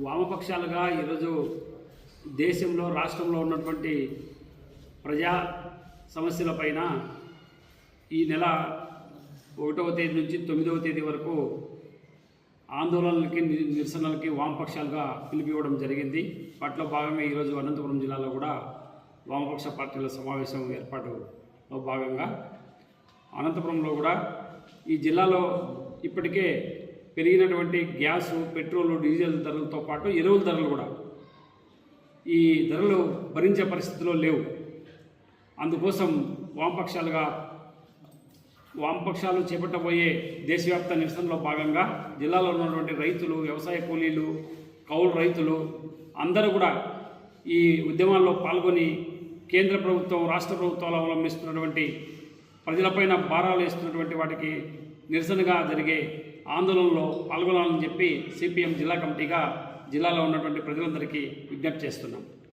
వామపక్షాలుగా ఈరోజు దేశంలో రాష్ట్రంలో ఉన్నటువంటి ప్రజా సమస్యలపైన ఈ నెల 1వ తేదీ నుంచి 9వ తేదీ వరకు ఆందోళనలకి నిరసనలకి వామపక్షాలుగా పిలిపివ్వడం జరిగింది. వాటిలో భాగంగా ఈరోజు అనంతపురం జిల్లాలో కూడా వామపక్ష పార్టీల సమావేశం ఏర్పాటులో భాగంగా అనంతపురంలో కూడా ఈ జిల్లాలో ఇప్పటికే పెరిగినటువంటి గ్యాసు, పెట్రోలు, డీజిల్ ధరలతో పాటు ఎరువుల ధరలు కూడా ఈ ధరలు భరించే పరిస్థితిలో లేవు. అందుకోసం వామపక్షాలు చేపట్టబోయే దేశవ్యాప్త నిరసనలో భాగంగా జిల్లాలో ఉన్నటువంటి రైతులు, వ్యవసాయ కూలీలు, కౌలు రైతులు అందరూ కూడా ఈ ఉద్యమాల్లో పాల్గొని కేంద్ర ప్రభుత్వం, రాష్ట్ర ప్రభుత్వాలు అవలంబిస్తున్నటువంటి ప్రజలపైన భారాలు వేస్తున్నటువంటి వాటికి నిరసనగా జరిగే ఆందోళనలో పాల్గొనాలని చెప్పి సిపిఎం జిల్లా కమిటీగా జిల్లాలో ఉన్నటువంటి ప్రజలందరికీ విజ్ఞప్తి చేస్తున్నాం.